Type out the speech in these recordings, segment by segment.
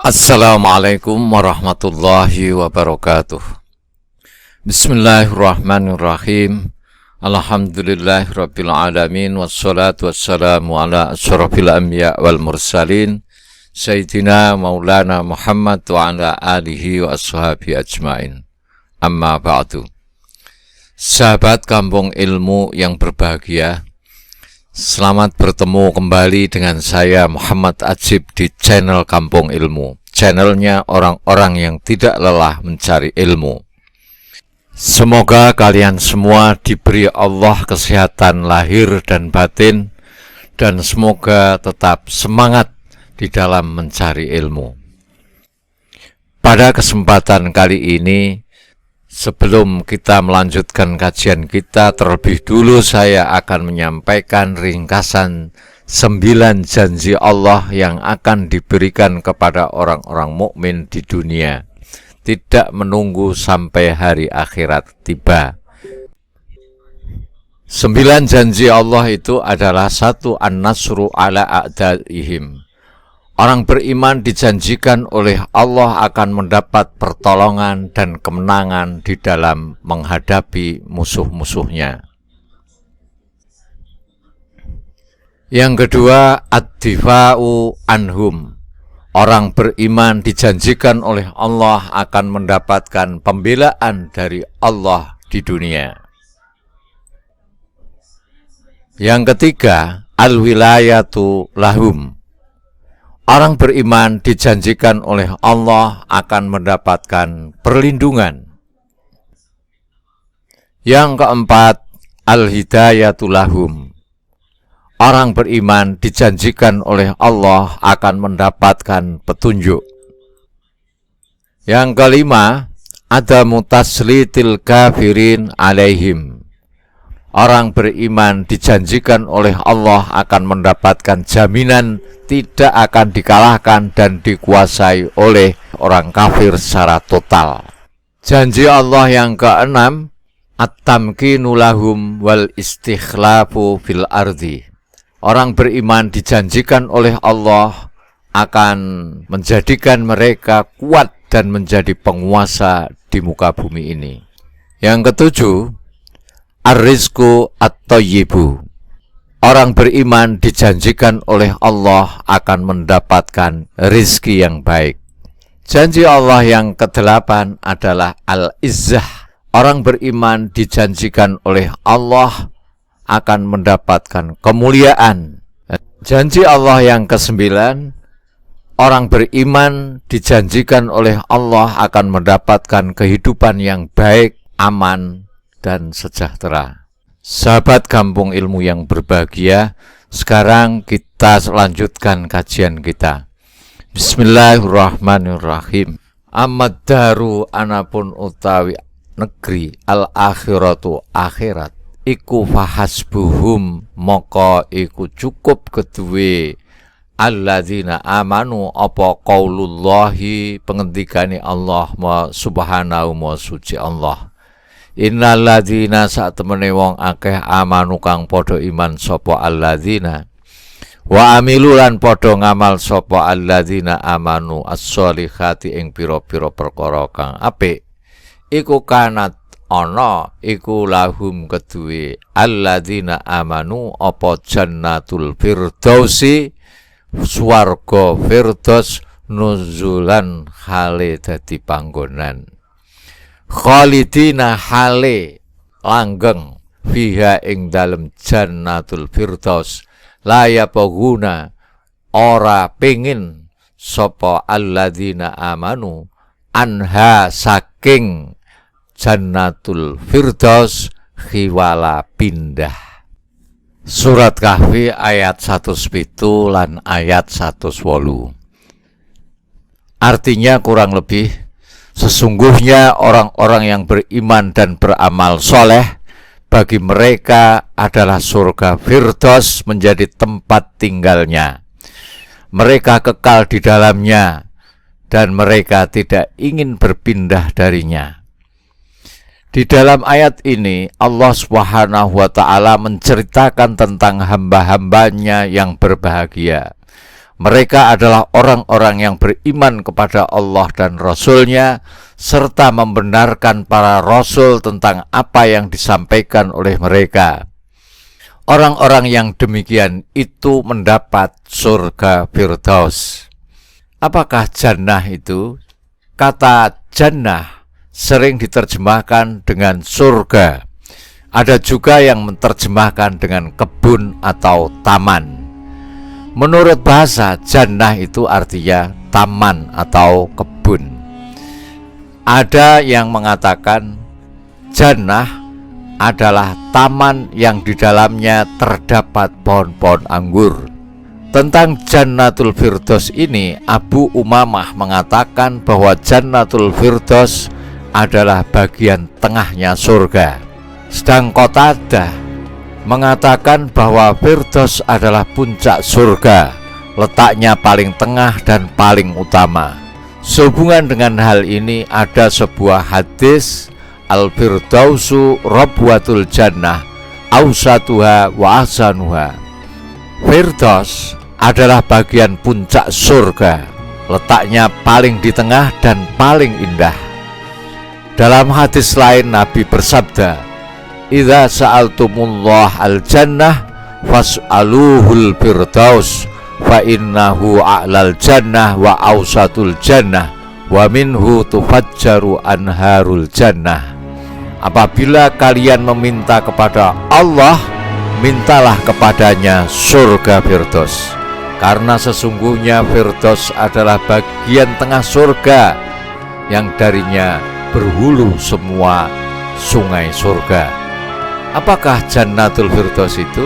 Assalamualaikum warahmatullahi wabarakatuh. Bismillahirrahmanirrahim. Alhamdulillahirabbil alamin wassalatu wassalamu ala asyrafil anbiya wal mursalin sayyidina maulana Muhammad wa ala alihi wa ashabihi ajmain. Amma ba'du. Sahabat Kampung Ilmu yang berbahagia, selamat bertemu kembali dengan saya Muhammad Ajib di channel Kampung Ilmu, channelnya orang-orang yang tidak lelah mencari ilmu. Semoga kalian semua diberi Allah kesehatan lahir dan batin, dan semoga tetap semangat di dalam mencari ilmu. Pada kesempatan kali ini, sebelum kita melanjutkan kajian kita, terlebih dulu saya akan menyampaikan ringkasan 9 janji Allah yang akan diberikan kepada orang-orang mukmin di dunia, tidak menunggu sampai hari akhirat tiba. 9 janji Allah itu adalah: 1. An-nasru ala a'daihim. Orang beriman dijanjikan oleh Allah akan mendapat pertolongan dan kemenangan di dalam menghadapi musuh-musuhnya. Yang kedua, ad-difa'u anhum. Orang beriman dijanjikan oleh Allah akan mendapatkan pembelaan dari Allah di dunia. Yang ketiga, al-wilayatu lahum. Orang beriman dijanjikan oleh Allah akan mendapatkan perlindungan. Yang keempat, al-hidayatu lahum. Orang beriman dijanjikan oleh Allah akan mendapatkan petunjuk. Yang kelima, adamu taslitil kafirin alaihim. Orang beriman dijanjikan oleh Allah akan mendapatkan jaminan tidak akan dikalahkan dan dikuasai oleh orang kafir secara total. Janji Allah yang keenam, at-tamkinu lahum wal istikhlafu fil ardi. Orang beriman dijanjikan oleh Allah akan menjadikan mereka kuat dan menjadi penguasa di muka bumi ini. Yang ketujuh, ar-rizqu at-thayyibu. Orang beriman dijanjikan oleh Allah akan mendapatkan rizki yang baik. Janji Allah yang kedelapan adalah al-izzah. Orang beriman dijanjikan oleh Allah akan mendapatkan kemuliaan. Janji Allah yang kesembilan, orang beriman dijanjikan oleh Allah akan mendapatkan kehidupan yang baik, aman, dan sejahtera. Sahabat Kampung Ilmu yang berbahagia, sekarang kita lanjutkan kajian kita. Bismillahirrahmanirrahim. Amad daru anapun utawi negeri, al-akhiratu akhirat, iku fahasbuhum, moko iku cukup kedue alladzina amanu, apa qaulullahi, pengendikane Allah subhanahu wa suci Allah. Innalladzina satemene wong akeh amanu kang padha iman sapa alladzina, wa amilu lan padha ngamal sapa alladzina amanu as-sholihati ing pira-pira perkara kang apik, iku kanat ana iku lahum kedue alladzina amanu apa jannatul firdausi, swarga firdaus, nuzulan hale dadi panggonan, khalidina hale langgeng, fiha ing dalem jannatul firdaus, laya poguna ora pengin sapa alladzina amanu anha saking jannatul firdaus khiwala pindah. Surat Kahfi ayat 107 lan ayat 108. Artinya kurang lebih, sesungguhnya orang-orang yang beriman dan beramal soleh, bagi mereka adalah surga firdaus menjadi tempat tinggalnya. Mereka kekal di dalamnya dan mereka tidak ingin berpindah darinya. Di dalam ayat ini Allah SWT menceritakan tentang hamba-hambanya yang berbahagia. Mereka adalah orang-orang yang beriman kepada Allah dan Rasul-Nya, serta membenarkan para Rasul tentang apa yang disampaikan oleh mereka. Orang-orang yang demikian itu mendapat surga Firdaus. Apakah jannah itu? Kata jannah sering diterjemahkan dengan surga. Ada juga yang menerjemahkan dengan kebun atau taman. Menurut bahasa, jannah itu artinya taman atau kebun. Ada yang mengatakan jannah adalah taman yang di dalamnya terdapat pohon-pohon anggur. Tentang Jannatul Firdaus ini, Abu Umamah mengatakan bahwa Jannatul Firdaus adalah bagian tengahnya surga. Sedang Qatadah mengatakan bahwa Firdaus adalah puncak surga, letaknya paling tengah dan paling utama. Sehubungan dengan hal ini ada sebuah hadis, Al-Firdausu Rabwatul Jannah Awsatuha wa ahsanuha. Firdaus adalah bagian puncak surga, letaknya paling di tengah dan paling indah. Dalam hadis lain Nabi bersabda, "Idza sa'altumullah al-jannah fas'aluhul firdaus fa innahu a'lal jannah wa awsatul jannah wa minhu tufajjaru anharul jannah." Apabila kalian meminta kepada Allah, mintalah kepadanya surga Firdaus, karena sesungguhnya Firdaus adalah bagian tengah surga yang darinya berhulu semua sungai surga. Apakah Jannatul Firdaus itu?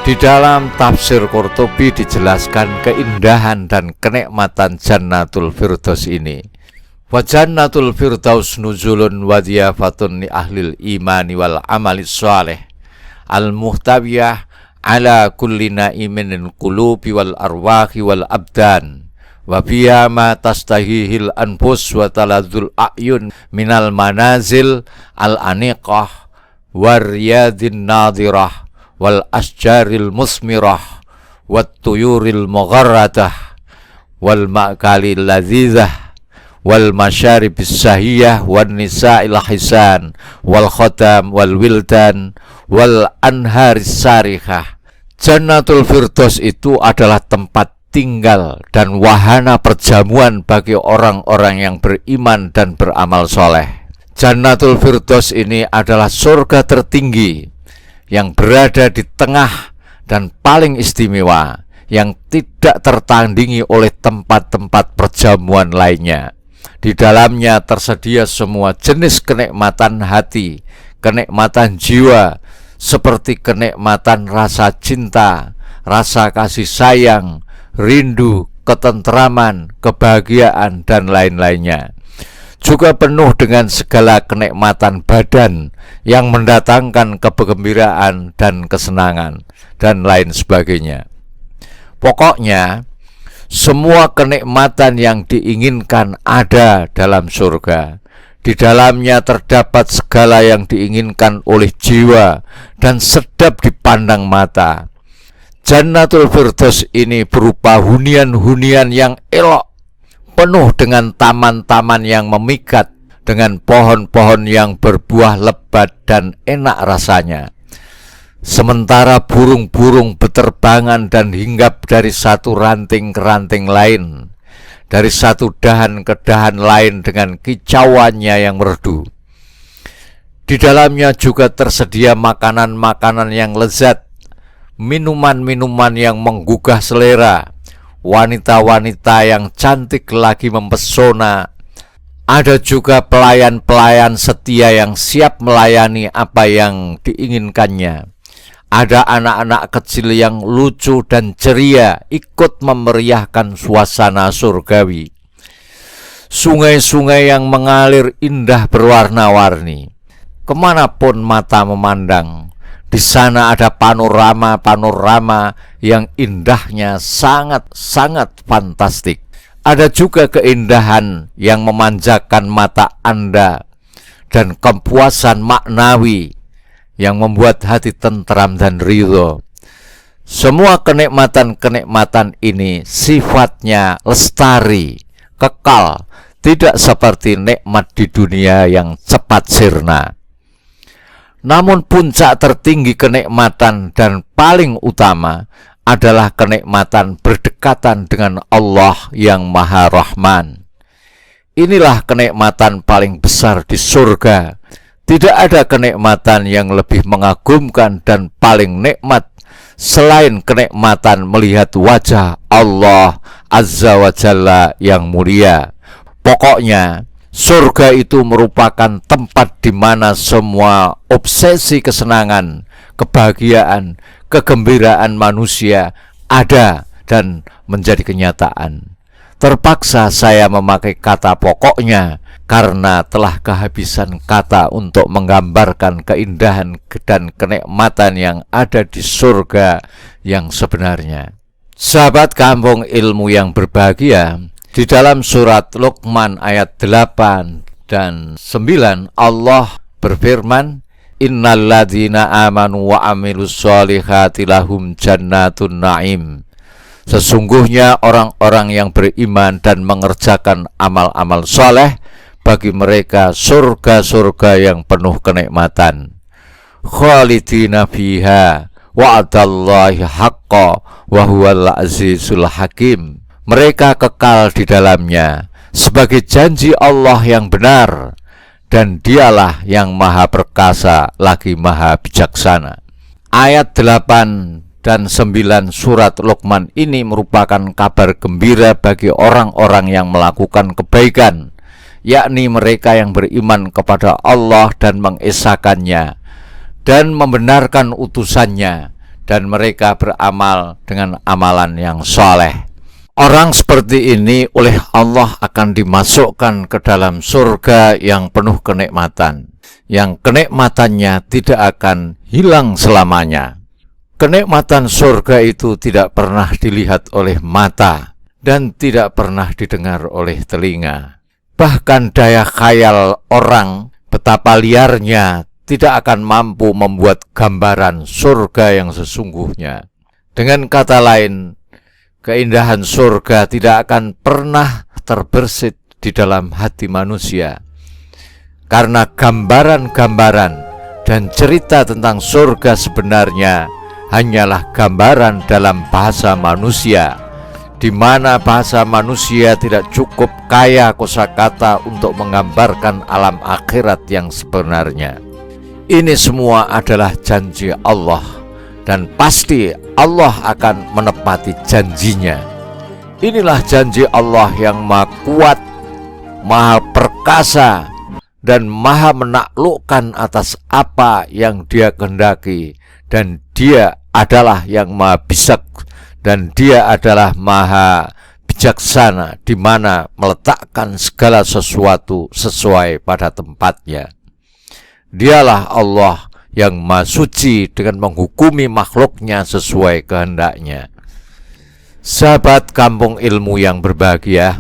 Di dalam tafsir Qurtubi dijelaskan keindahan dan kenikmatan Jannatul Firdaus ini. Wa Jannatul Firdaus nuzulun wa diyafatun li ahlil imani wal amali shalih al-muhtawiyah ala kulli na'imin qulubi wal arwahi wal abdan wa fiha ma tastahihil anfus wa taladzul a'yun minal manazil al-aniqah wariyadin nadirah wal asjaril musmirah wat tuyuril mugharradah wal ma'kalil ladzizah wal masyaribis sahiyah wan nisa'il hisan wal khatam wal wildan wal anharis sarihah. Jannatul Firdaus itu adalah tempat tinggal dan wahana perjamuan bagi orang-orang yang beriman dan beramal soleh. Jannatul Firdaus ini adalah surga tertinggi yang berada di tengah dan paling istimewa, yang tidak tertandingi oleh tempat-tempat perjamuan lainnya. Di dalamnya tersedia semua jenis kenikmatan hati, kenikmatan jiwa, seperti kenikmatan rasa cinta, rasa kasih sayang, rindu, ketentraman, kebahagiaan, dan lain-lainnya. Juga penuh dengan segala kenikmatan badan yang mendatangkan kegembiraan dan kesenangan, dan lain sebagainya. Pokoknya, semua kenikmatan yang diinginkan ada dalam surga. Di dalamnya terdapat segala yang diinginkan oleh jiwa dan sedap dipandang mata. Jannatul Firdaus ini berupa hunian-hunian yang elok, penuh dengan taman-taman yang memikat, dengan pohon-pohon yang berbuah lebat dan enak rasanya. Sementara burung-burung beterbangan dan hinggap dari satu ranting ke ranting lain, dari satu dahan ke dahan lain dengan kicauannya yang merdu. Di dalamnya juga tersedia makanan-makanan yang lezat, minuman-minuman yang menggugah selera, wanita-wanita yang cantik lagi mempesona. Ada juga pelayan-pelayan setia yang siap melayani apa yang diinginkannya. Ada anak-anak kecil yang lucu dan ceria ikut memeriahkan suasana surgawi. Sungai-sungai yang mengalir indah berwarna-warni. Kemanapun mata memandang, di sana ada panorama-panorama yang indahnya sangat-sangat fantastik. Ada juga keindahan yang memanjakan mata Anda dan kepuasan maknawi yang membuat hati tentram dan ridho. Semua kenikmatan-kenikmatan ini sifatnya lestari, kekal, tidak seperti nikmat di dunia yang cepat sirna. Namun puncak tertinggi kenikmatan dan paling utama adalah kenikmatan berdekatan dengan Allah yang Maha Rahman. Inilah kenikmatan paling besar di surga. Tidak ada kenikmatan yang lebih mengagumkan dan paling nikmat selain kenikmatan melihat wajah Allah Azza wa Jalla yang mulia. Pokoknya, surga itu merupakan tempat di mana semua obsesi kesenangan, kebahagiaan, kegembiraan manusia ada dan menjadi kenyataan. Terpaksa saya memakai kata pokoknya karena telah kehabisan kata untuk menggambarkan keindahan dan kenikmatan yang ada di surga yang sebenarnya. Sahabat kampung ilmu yang berbahagia, di dalam surat Luqman ayat 8 dan 9 Allah berfirman, Innalladzina amanu wa amilus solihati lahum jannatun na'im. Sesungguhnya orang-orang yang beriman dan mengerjakan amal-amal soleh, bagi mereka surga-surga yang penuh kenikmatan. Khalidina fiha wa'adallahi haqqa wa huwal azizul hakim. Mereka kekal di dalamnya sebagai janji Allah yang benar, dan dialah yang maha perkasa lagi maha bijaksana. Ayat 8 dan 9 surat Luqman ini merupakan kabar gembira bagi orang-orang yang melakukan kebaikan, yakni mereka yang beriman kepada Allah dan mengesahkannya dan membenarkan utusannya, dan mereka beramal dengan amalan yang saleh. Orang seperti ini oleh Allah akan dimasukkan ke dalam surga yang penuh kenikmatan, yang kenikmatannya tidak akan hilang selamanya. Kenikmatan surga itu tidak pernah dilihat oleh mata dan tidak pernah didengar oleh telinga. Bahkan daya khayal orang betapa liarnya tidak akan mampu membuat gambaran surga yang sesungguhnya. Dengan kata lain, keindahan surga tidak akan pernah terbersit di dalam hati manusia, karena gambaran-gambaran dan cerita tentang surga sebenarnya hanyalah gambaran dalam bahasa manusia, di mana bahasa manusia tidak cukup kaya kosakata untuk menggambarkan alam akhirat yang sebenarnya. Ini semua adalah janji Allah, dan pasti Allah akan menepati janjinya. Inilah janji Allah yang maha kuat, maha perkasa, dan maha menaklukkan atas apa yang Dia kehendaki, dan Dia adalah yang maha bijak, dan Dia adalah maha bijaksana, di mana meletakkan segala sesuatu sesuai pada tempatnya. Dialah Allah yang maha suci dengan menghukumi makhluknya sesuai kehendaknya. Sahabat kampung ilmu yang berbahagia,